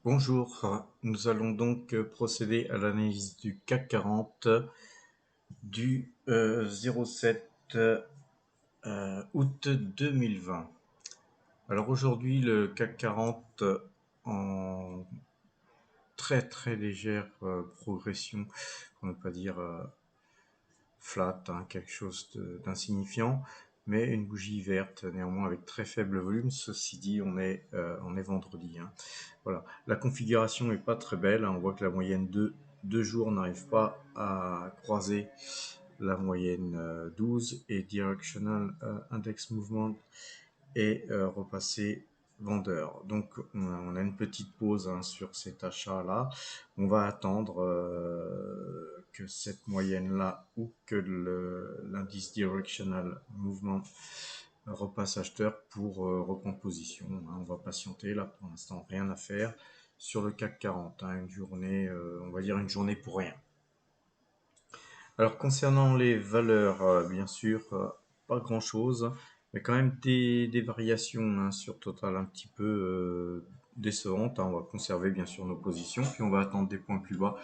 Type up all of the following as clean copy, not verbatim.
Bonjour, nous allons donc procéder à l'analyse du CAC 40 du 07 août 2020. Alors aujourd'hui le CAC 40 en très légère progression, pour ne pas dire flat, quelque chose d'insignifiant, mais une bougie verte néanmoins avec très faible volume. Ceci dit, on est vendredi. Voilà, la configuration n'est pas très belle. On voit que la moyenne de 2 jours n'arrive pas à croiser la moyenne 12 et Directional Index Movement est repassé vendeur. Donc on a une petite pause sur cet achat-là. On va attendre que cette moyenne-là ou que l'indice Directional Movement repasse acheteur pour reprendre position. On va patienter, là pour l'instant rien à faire sur le CAC 40. Une journée, on va dire une journée pour rien. Alors concernant les valeurs, bien sûr, pas grand-chose, mais quand même des variations sur Total un petit peu décevantes. On va conserver bien sûr nos positions, puis on va attendre des points plus bas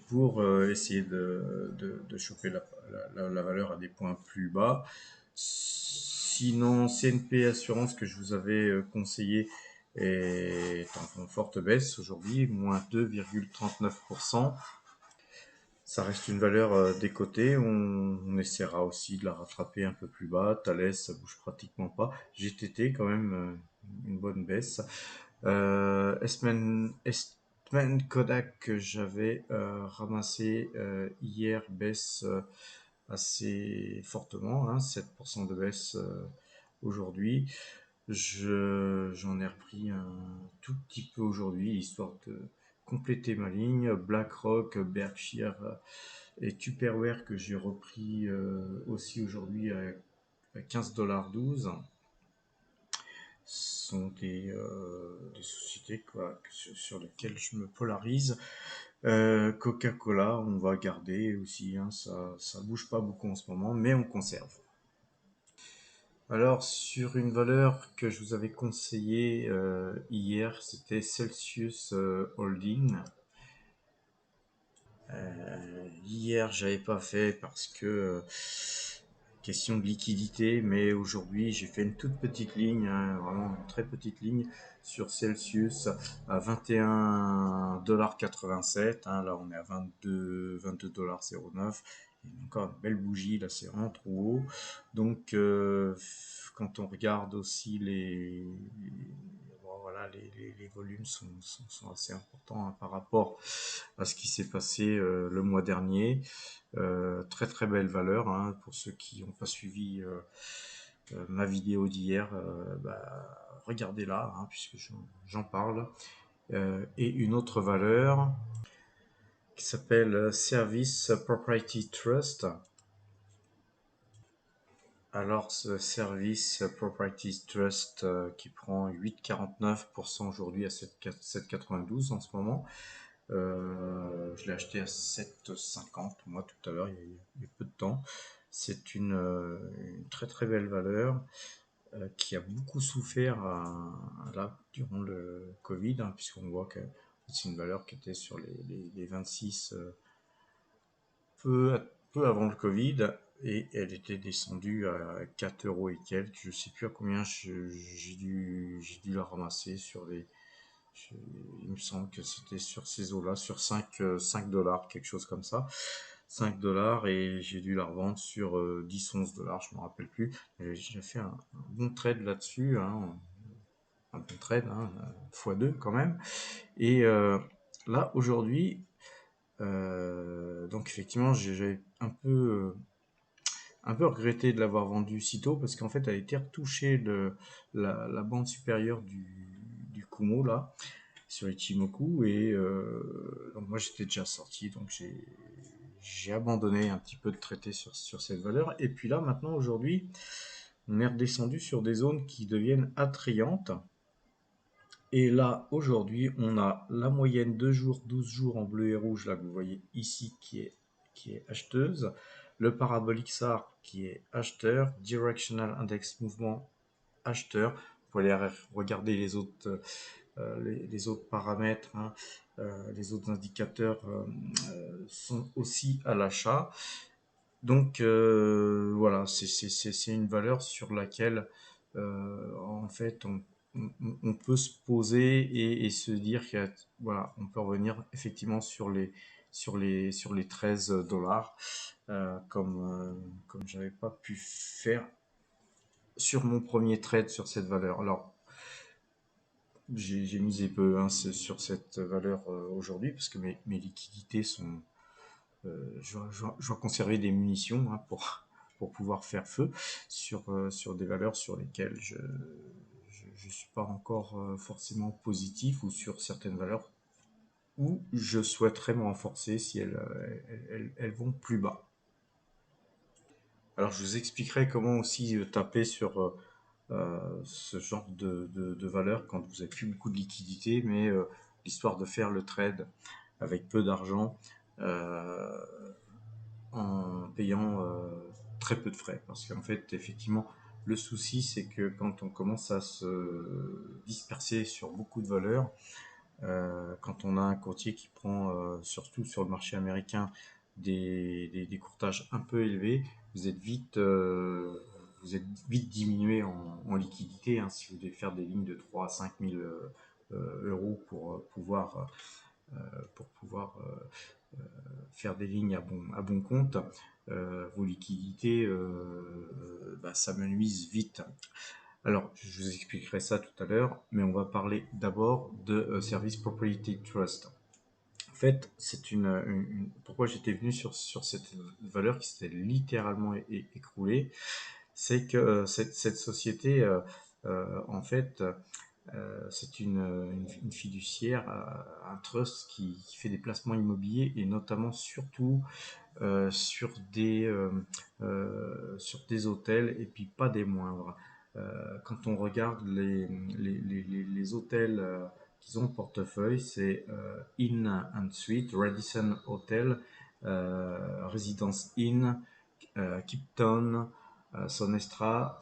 pour essayer de choper la valeur à des points plus bas. Sinon, CNP Assurance que je vous avais conseillé est en forte baisse aujourd'hui, moins 2,39%. Ça reste une valeur décotée. On essaiera aussi de la rattraper un peu plus bas. Thales, ça bouge pratiquement pas. GTT, quand même, une bonne baisse. Eastman Kodak que j'avais ramassé hier baisse assez fortement, 7% de baisse aujourd'hui. J'en ai repris un tout petit peu aujourd'hui, histoire de compléter ma ligne. BlackRock, Berkshire et Tupperware que j'ai repris aussi aujourd'hui à 15,12 $. Sont des sociétés sur lesquelles je me polarise. Coca-Cola, on va garder aussi, ça bouge pas beaucoup en ce moment, mais on conserve. Alors sur une valeur que je vous avais conseillée hier, c'était Celsius Holding. Hier, j'avais pas fait parce que question de liquidité, mais aujourd'hui, j'ai fait une toute petite ligne, vraiment une très petite ligne sur Celsius à 21,87 $. Là, on est à 22,09 $. Encore une belle bougie, là, c'est vraiment trop haut. Donc, quand on regarde aussi voilà, les volumes sont assez importants par rapport à ce qui s'est passé le mois dernier. Très belle valeur pour ceux qui n'ont pas suivi ma vidéo d'hier. Regardez-la puisque j'en parle. Et une autre valeur qui s'appelle Service Propriety Trust. Alors, ce Service Propriety Trust qui prend 8,49% aujourd'hui à 7,92 en ce moment. Je l'ai acheté à 7,50 moi tout à l'heure, il y a peu de temps. C'est une très belle valeur qui a beaucoup souffert là, durant le Covid, puisqu'on voit que c'est une valeur qui était sur les 26 peu avant le Covid, et elle était descendue à 4 € et quelques. Je sais plus à combien j'ai dû la ramasser sur il me semble que c'était sur ces eaux-là, sur 5 $, quelque chose comme ça. 5 $, et j'ai dû la revendre sur 10-11 $, je me rappelle plus. J'ai fait un bon trade là-dessus, un bon trade, x2 quand même. Et là, aujourd'hui, donc effectivement, j'ai un peu regretté de l'avoir vendue si tôt parce qu'en fait, elle a été retouchée la bande supérieure du Kumo là sur Ichimoku, et donc moi j'étais déjà sorti, donc j'ai abandonné un petit peu de traiter sur cette valeur. Et puis là maintenant aujourd'hui on est redescendu sur des zones qui deviennent attrayantes, et là aujourd'hui on a la moyenne 2 jours 12 jours en bleu et rouge là que vous voyez ici qui est acheteuse, le parabolique SAR qui est acheteur, Directional Index Mouvement acheteur. pouvez aller regarder les autres paramètres, hein, les autres indicateurs sont aussi à l'achat. Donc voilà, c'est une valeur sur laquelle en fait on peut se poser et se dire que voilà, on peut revenir effectivement sur les 13 dollars comme j'avais pas pu faire sur mon premier trade sur cette valeur. Alors j'ai misé peu hein, sur cette valeur aujourd'hui parce que mes liquidités sont je dois conserver des munitions hein, pour pouvoir faire feu sur des valeurs sur lesquelles je suis pas encore forcément positif ou sur certaines valeurs où je souhaiterais me renforcer si elles vont plus bas. Alors je vous expliquerai comment aussi taper sur ce genre de valeur quand vous n'avez plus beaucoup de liquidité, mais l'histoire de faire le trade avec peu d'argent euh, en payant très peu de frais. Parce qu'en fait, effectivement, le souci, c'est que quand on commence à se disperser sur beaucoup de valeurs, quand on a un courtier qui prend, surtout sur le marché américain, des courtages un peu élevés, vous êtes vite diminué en liquidité hein, si vous devez faire des lignes de 3 à 5 000 euros pour pouvoir faire des lignes à bon compte, vos liquidités s'amenuisent vite. Alors, je vous expliquerai ça tout à l'heure, mais on va parler d'abord de Service Propriety Trust. En fait, c'est pourquoi j'étais venu sur cette valeur qui s'était littéralement écroulée, c'est que cette société, en fait, c'est une fiduciaire, un trust qui fait des placements immobiliers et notamment surtout sur des hôtels et puis pas des moindres. Quand on regarde les hôtels qu'ils ont au portefeuille, c'est Inn and Suite, Radisson Hotel, Residence Inn, Kipton, Sonestra,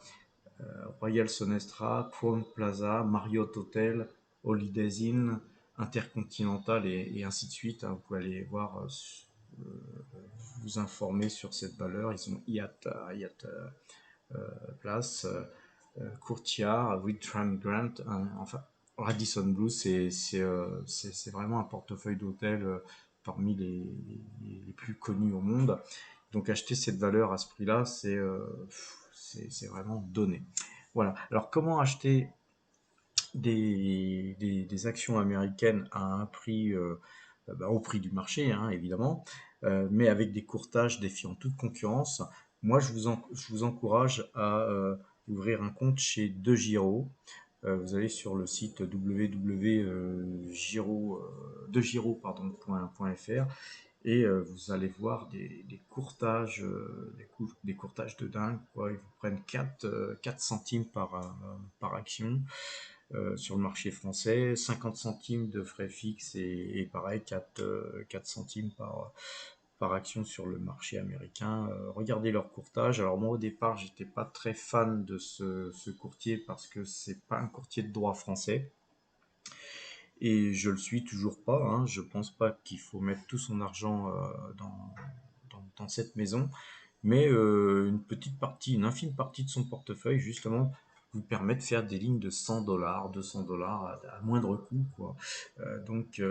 Royal Sonestra, Crown Plaza, Marriott Hotel, Holidays Inn, Intercontinental et ainsi de suite. Vous pouvez aller voir, vous informer sur cette valeur. Ils ont Hyatt Place, Courtyard, Whitram Grant, enfin Radisson Blu, c'est vraiment un portefeuille d'hôtels parmi les plus connus au monde. Donc acheter cette valeur à ce prix-là, c'est vraiment donné. Voilà. Alors comment acheter des actions américaines à un prix au prix du marché, hein, évidemment, mais avec des courtages défiant toute concurrence? Moi, je vous encourage à ouvrir un compte chez DeGiro. Vous allez sur le site www.degiro.fr et vous allez voir des courtages, des courtages de dingue. Quoi. Ils vous prennent 4 centimes par action sur le marché français, 50 centimes de frais fixes et pareil 4 centimes par action sur le marché américain. Regardez leur courtage. Alors moi au départ j'étais pas très fan de ce courtier parce que c'est pas un courtier de droit français et je le suis toujours pas. Hein. Je pense pas qu'il faut mettre tout son argent dans cette maison, mais une petite partie, une infime partie de son portefeuille justement vous permet de faire des lignes de 100 dollars, 200 dollars à moindre coût, quoi. Donc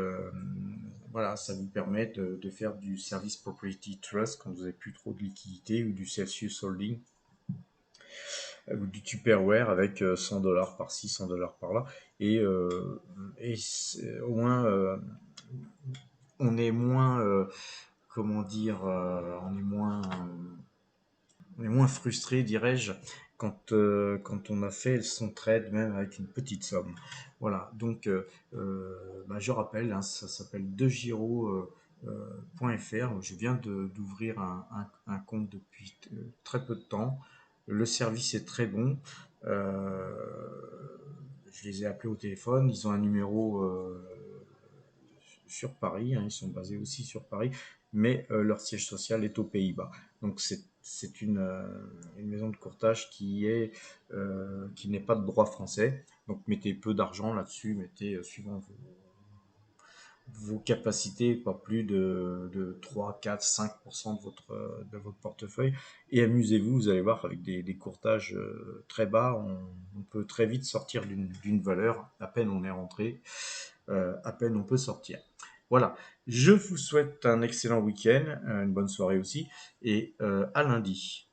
voilà, ça vous permet de faire du Service Propriety Trust quand vous n'avez plus trop de liquidité ou du Celsius Holding ou du Tupperware avec 100 dollars par-ci, 100 dollars par-là. Et, au moins, on est moins, comment dire, on est moins frustré, dirais-je, quand on a fait son trade, même avec une petite somme. Voilà, donc je rappelle, hein, ça s'appelle degiro.fr. Je viens d'ouvrir un compte depuis très peu de temps. Le service est très bon. Euh, je les ai appelés au téléphone. Ils ont un numéro sur Paris. Hein, ils sont basés aussi sur Paris. mais leur siège social est aux Pays-Bas. Donc c'est une maison de courtage qui n'est pas de droit français. Donc mettez peu d'argent là-dessus, mettez suivant vos capacités, pas plus de 3, 4, 5% de votre portefeuille. Et amusez-vous, vous allez voir, avec des courtages très bas, on peut très vite sortir d'une valeur. À peine on est rentré, à peine on peut sortir. Voilà, je vous souhaite un excellent week-end, une bonne soirée aussi, et à lundi.